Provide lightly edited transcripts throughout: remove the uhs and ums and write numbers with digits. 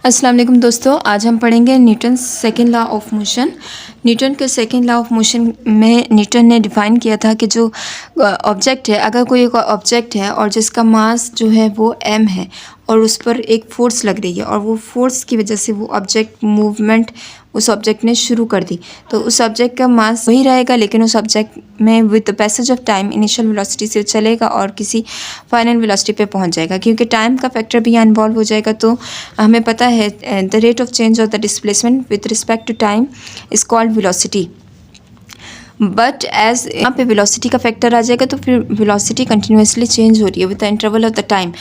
अस्सलाम वालेकुम दोस्तों, आज हम पढ़ेंगे Newton second law of motion. Newton के सेकंड लॉ ऑफ मोशन में न्यूटन ने डिफ़ाइन किया था कि जो ऑब्जेक्ट है, अगर कोई एक ऑब्जेक्ट है और जिसका मास जो है वो m है और उस पर एक फ़ोर्स लग रही है और वो फोर्स की वजह से वो ऑब्जेक्ट मूवमेंट उस ऑब्जेक्ट ने शुरू कर दी, तो उस ऑब्जेक्ट का मास वही रहेगा, लेकिन उस ऑब्जेक्ट में with the passage of time initial velocity से चलेगा और किसी फाइनल वेलोसिटी पे पहुंच जाएगा। क्योंकि टाइम का फैक्टर भी यहाँ इन्वॉल्व हो जाएगा, तो हमें पता है the rate of change of the displacement with respect to time is called velocity. But as यहाँ पे वेलोसिटी का फैक्टर आ जाएगा तो फिर वेलोसिटी कंटिन्यूसली चेंज हो रही है with the interval of the time.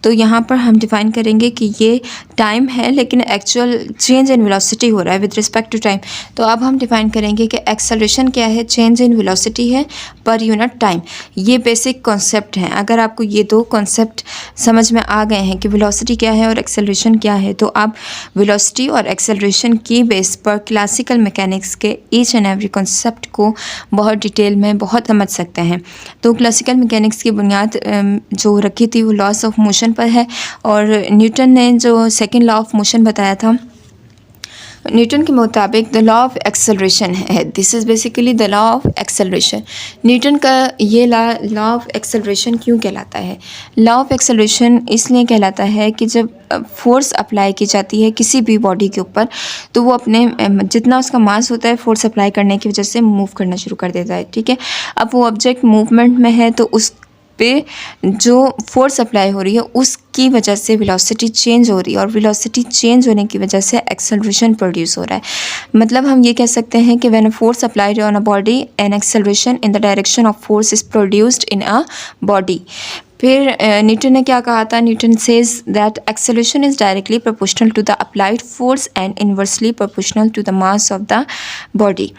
तो यहाँ पर हम डिफाइन करेंगे कि ये टाइम है, लेकिन एक्चुअल चेंज इन वेलोसिटी हो रहा है विद रिस्पेक्ट टू टाइम। तो अब हम डिफाइन करेंगे कि एक्सेलरेशन क्या है, चेंज इन वेलोसिटी है पर यूनिट टाइम। ये बेसिक कॉन्सेप्ट हैं। अगर आपको ये दो कॉन्सेप्ट समझ में आ गए हैं कि वेलोसिटी क्या है और एक्सेलरेशन क्या है, तो आप वेलोसिटी और एक्सेलरेशन की बेस पर क्लासिकल मैकेनिक्स के ईच एंड एवरी कॉन्सेप्ट को बहुत डिटेल में बहुत समझ सकते हैं। तो क्लासिकल मैकेनिक्स की बुनियाद जो रखी थी वो लॉस ऑफ मोशन पर है, और न्यूटन ने जो सेकंड लॉ ऑफ मोशन बताया था, न्यूटन के मुताबिक द लॉ ऑफ एक्सेलरेशन है। This is basically the law of acceleration. Newton का ये लॉ ऑफ एक्सेलरेशन क्यों कहलाता है? लॉ ऑफ एक्सेलरेशन इसलिए कहलाता है कि जब फोर्स अप्लाई की जाती है किसी भी बॉडी के ऊपर, तो वो अपने जितना उसका मास होता है फोर्स अप्लाई करने की वजह से मूव करना शुरू कर देता है। ठीक है, अब वो ऑब्जेक्ट मूवमेंट में है तो उस पे जो फोर्स अप्लाई हो रही है उसकी वजह से वेलोसिटी चेंज हो रही है, और वेलोसिटी चेंज होने की वजह से एक्सेलरेशन प्रोड्यूस हो रहा है। मतलब हम ये कह सकते हैं कि when a force applied on a body an acceleration in the direction of force is produced in a body. फिर न्यूटन ने क्या कहा था? Newton says that acceleration is directly proportional to the applied force and inversely proportional to the mass of the body.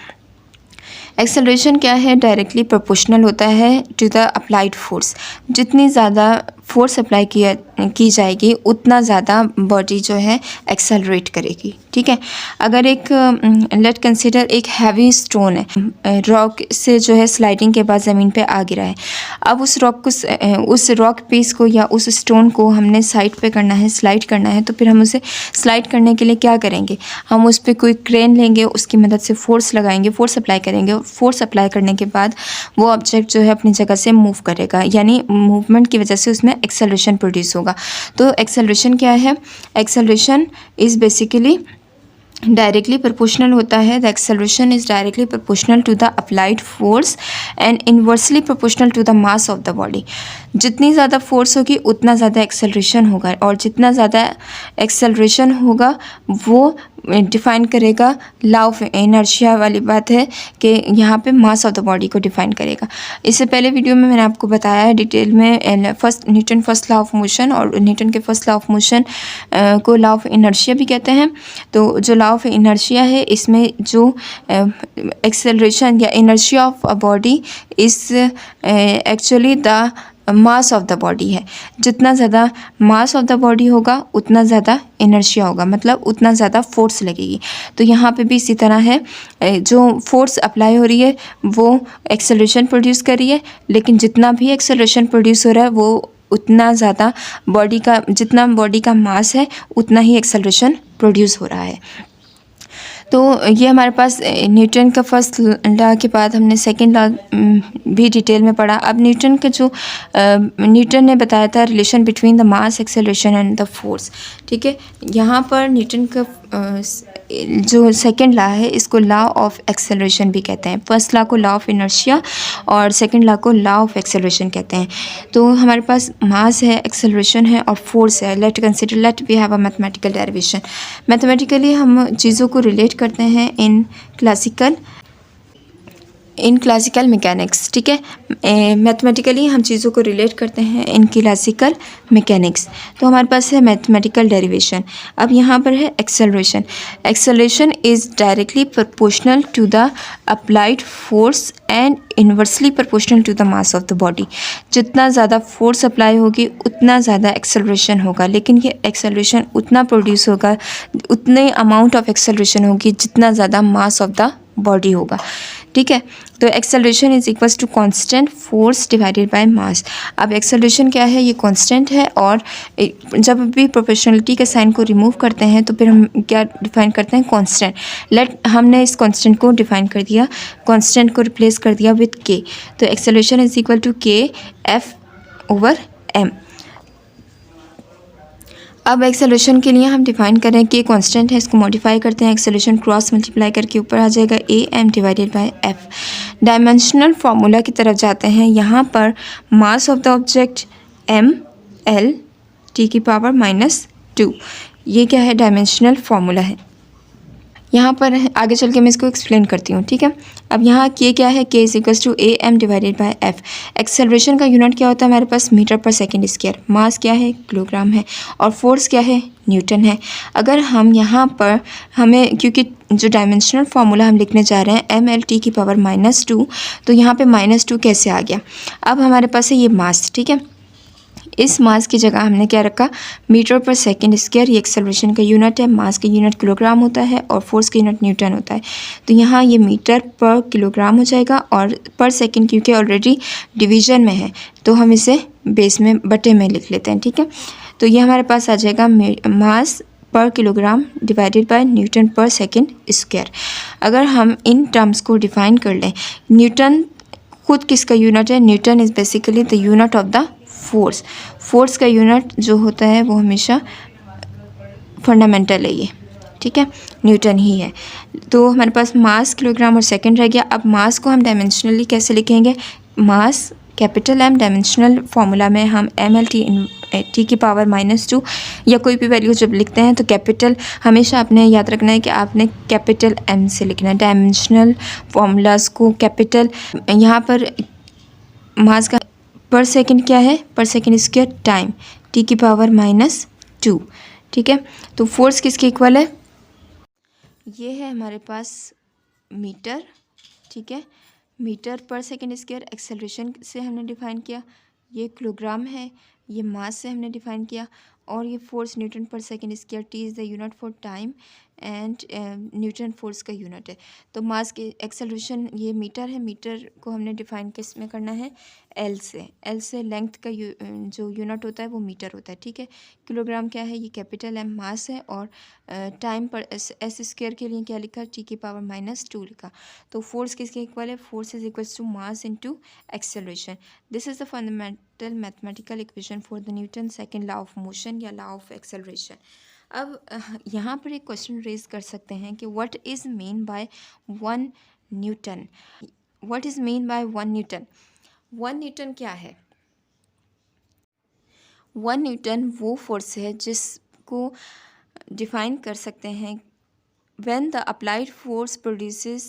Acceleration क्या है? Directly proportional होता है to the applied force. जितनी ज़्यादा फोर्स अप्लाई की जाएगी उतना ज़्यादा बॉडी जो है एक्सेलरेट करेगी। ठीक है, अगर एक लेट कंसीडर एक हैवी स्टोन है, रॉक से जो है स्लाइडिंग के बाद ज़मीन पे आ गिरा है। अब उस रॉक पीस को या उस स्टोन को हमने साइड पे करना है, स्लाइड करना है, तो फिर हम उसे स्लाइड करने के लिए क्या करेंगे? हम उस पर कोई क्रेन लेंगे, उसकी मदद से फोर्स लगाएंगे, फोर्स अप्लाई करेंगे। फोर्स अप्लाई करने के बाद वो ऑब्जेक्ट जो है अपनी जगह से मूव करेगा, यानी मूवमेंट की वजह से उसमें एक्सेलरेशन प्रोड्यूस होगा। तो एक्सेलरेशन क्या है? Acceleration is basically directly proportional होता है। The acceleration is directly proportional to the applied force and inversely proportional to the mass of the body. जितनी ज़्यादा फोर्स होगी उतना ज़्यादा एक्सेलरेशन होगा, और जितना ज़्यादा एक्सेलरेशन होगा वो डिफ़ाइन करेगा लॉ ऑफ इनर्शिया वाली बात है कि यहाँ पे मास ऑफ द बॉडी को डिफ़ाइन करेगा। इससे पहले वीडियो में मैंने आपको बताया है डिटेल में Newton first law of motion, और न्यूटन के फर्स्ट लॉ ऑफ मोशन को लॉ ऑफ इनर्शिया भी कहते हैं। तो जो लॉ ऑफ इनर्शिया है, इसमें जो एक्सेलरेशन या inertia of a body is actually the mass of the body है। जितना ज़्यादा मास ऑफ द बॉडी होगा उतना ज़्यादा इनर्शिया होगा, मतलब उतना ज़्यादा फोर्स लगेगी। तो यहाँ पे भी इसी तरह है, जो फोर्स अप्लाई हो रही है वो एक्सेलरेशन प्रोड्यूस कर रही है, लेकिन जितना भी एक्सेलरेशन प्रोड्यूस हो रहा है वो उतना ज़्यादा जितना बॉडी का मास है उतना ही एक्सेलरेशन प्रोड्यूस हो रहा है। तो ये हमारे पास न्यूटन का फर्स्ट लॉ के बाद हमने सेकंड लॉ भी डिटेल में पढ़ा। अब न्यूटन ने बताया था relation between the mass, acceleration and the force. ठीक है, यहाँ पर न्यूटन का जो सेकंड लॉ है इसको लॉ ऑफ एक्सेलरेशन भी कहते हैं। फर्स्ट लॉ को लॉ ऑफ इनर्शिया और सेकंड लॉ को लॉ ऑफ एक्सेलरेशन कहते हैं। तो हमारे पास मास है, एक्सेलरेशन है और फोर्स है। Let we have a mathematical derivation. Mathematically हम चीज़ों को रिलेट करते हैं इन क्लासिकल मैकेनिक्स। ठीक है, मैथमेटिकली हम चीज़ों को रिलेट करते हैं इन क्लासिकल मैकेनिक्स। तो हमारे पास है मैथमेटिकल डेरिवेशन। अब यहाँ पर है acceleration. Acceleration is directly proportional to the applied force and inversely proportional to the mass of the body. जितना ज़्यादा फोर्स अप्लाई होगी उतना ज़्यादा एक्सेलरेशन होगा, लेकिन ये एक्सेलरेशन उतना प्रोड्यूस होगा, उतने अमाउंट ऑफ एक्सेलरेशन होगी जितना ज़्यादा मास ऑफ द बॉडी होगा। ठीक है। तो acceleration is equals to constant force divided by mass. अब एक्सेलरेशन क्या है, ये कांस्टेंट है, और जब भी प्रोपोर्शनलिटी के साइन को रिमूव करते हैं तो फिर हम क्या डिफाइन करते हैं, कांस्टेंट। हमने इस कांस्टेंट को डिफाइन कर दिया, कांस्टेंट को रिप्लेस कर दिया विद के। तो एक्सेलरेशन इज इक्वल टू के एफ ओवर एम। अब एक्सेलरेशन के लिए हम डिफाइन करें कि कांस्टेंट है, इसको मॉडिफाई करते हैं, एक्सेलरेशन क्रॉस मल्टीप्लाई करके ऊपर आ जाएगा A M divided by F. Dimensional formula की तरफ जाते हैं। यहाँ पर mass of the object M L T की पावर -2, ये क्या है, डायमेंशनल फार्मूला है। यहाँ पर आगे चल के मैं इसको एक्सप्लेन करती हूँ, ठीक है। अब यहाँ के क्या है, K is equals to A M divided by F. Acceleration का यूनिट क्या होता है हमारे पास, मीटर पर सेकंड स्क्वायर। मास क्या है, किलोग्राम है, और फोर्स क्या है, न्यूटन है। अगर हम यहाँ पर हमें, क्योंकि जो डायमेंशनल फार्मूला हम लिखने जा रहे हैं एम एल टी की पावर -2, तो यहाँ पे -2 कैसे आ गया। अब हमारे पास है ये मास, ठीक है। इस मास की जगह हमने क्या रखा, मीटर पर सेकंड स्क्वायर। ये एक्सेलरेशन का यूनिट है, मास का यूनिट किलोग्राम होता है और फोर्स का यूनिट न्यूटन होता है। तो यहाँ ये मीटर पर किलोग्राम हो जाएगा, और पर सेकंड क्योंकि ऑलरेडी डिवीजन में है तो हम इसे बेस में बटे में लिख लेते हैं, ठीक है। तो ये हमारे पास आ जाएगा मास पर किलोग्राम डिवाइडेड बाय न्यूटन पर सेकंड स्क्वायर। अगर हम इन टर्म्स को डिफाइन कर लें, न्यूटन खुद किसका यूनिट है, Newton is basically the unit of the force. Force का यूनिट जो होता है वो हमेशा फंडामेंटल है ये, ठीक है, न्यूटन ही है। तो हमारे पास मास किलोग्राम और सेकंड रह गया। अब मास को हम डायमेंशनली कैसे लिखेंगे, mass capital M, dimensional formula में हम एम एल टी की पावर -2 या कोई भी वैल्यू जब लिखते हैं तो कैपिटल हमेशा आपने याद रखना है कि आपने कैपिटल एम से लिखना है। डायमेंशनल फार्मूलाज को कैपिटल, यहाँ पर मास का पर सेकंड क्या है, पर सेकंड स्क्वायर टाइम टी की पावर -2, ठीक है। तो फोर्स किसके इक्वल है, ये है हमारे पास मीटर, ठीक है, मीटर पर सेकंड स्क्वायर एक्सेलरेशन से हमने डिफाइन किया। ये किलोग्राम है, ये मास से हमने डिफाइन किया, और ये फोर्स न्यूटन पर second square. T is the unit for time and Newton force का यूनिट है। तो मास के एक्सेलरेशन ये मीटर है, मीटर को हमने डिफाइन किस में करना है, एल से। एल से लेंथ का जो यूनिट होता है वो मीटर होता है, ठीक है। किलोग्राम क्या है, ये कैपिटल एम मास है, और टाइम पर एस स्क्वायर के लिए क्या लिखा, टी की पावर -2 लिखा। तो फोर्स किसके इक्वल है, force is equals to mass into acceleration. This is the fundamental mathematical equation for the Newton second law of motion या लॉ ऑफ एक्सेलरेशन। अब यहाँ पर एक क्वेश्चन रेज कर सकते हैं कि what is mean by 1 Newton. What is mean by 1 Newton. 1 Newton क्या है, 1 न्यूटन वो फोर्स है जिसको डिफाइन कर सकते हैं when the applied force produces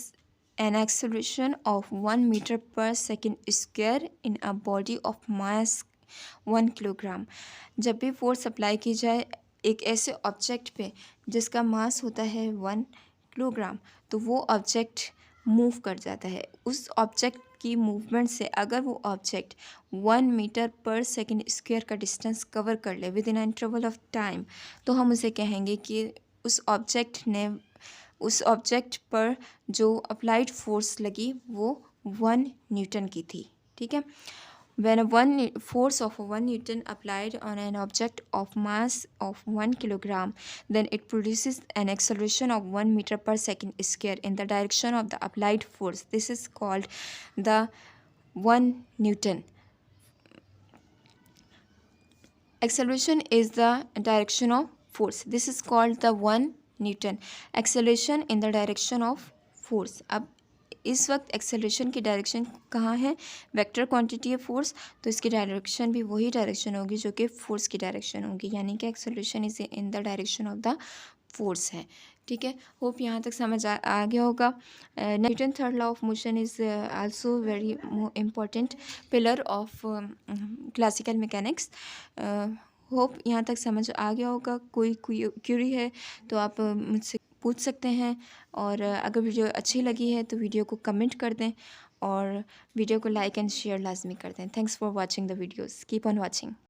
an acceleration of 1 meter per second square in a body of mass 1 kilogram. जब भी फोर्स अप्लाई की जाए एक ऐसे ऑब्जेक्ट पे जिसका मास होता है 1 किलोग्राम, तो वो ऑब्जेक्ट मूव कर जाता है। उस ऑब्जेक्ट की मूवमेंट से अगर वो ऑब्जेक्ट 1 मीटर पर सेकंड स्क्वायर का डिस्टेंस कवर कर ले with in interval of time, तो हम उसे कहेंगे कि उस ऑब्जेक्ट पर जो अप्लाइड फोर्स लगी वो 1 न्यूटन की थी, ठीक है। When force of 1 Newton applied on an object of mass of 1 kilogram, then it produces an acceleration of 1 meter per second square in the direction of the applied force. This is called the 1 Newton. Acceleration is the direction of force. This is called the 1 Newton. Acceleration in the direction of force. अब इस वक्त acceleration की direction कहाँ है, vector quantity है force, तो इसकी direction भी वही डायरेक्शन होगी जो कि फोर्स की डायरेक्शन होगी, यानी कि acceleration is in the direction of the force है, ठीक है। होप यहाँ तक समझ आ गया होगा। Newton third law of motion is also very important pillar of classical mechanics. Hope यहाँ तक समझ आ गया होगा। कोई क्यूरी है तो आप मुझसे पूछ सकते हैं, और अगर वीडियो अच्छी लगी है तो वीडियो को कमेंट कर दें, और वीडियो को लाइक एंड शेयर लाजमी कर दें। Thanks for watching the videos, keep on watching.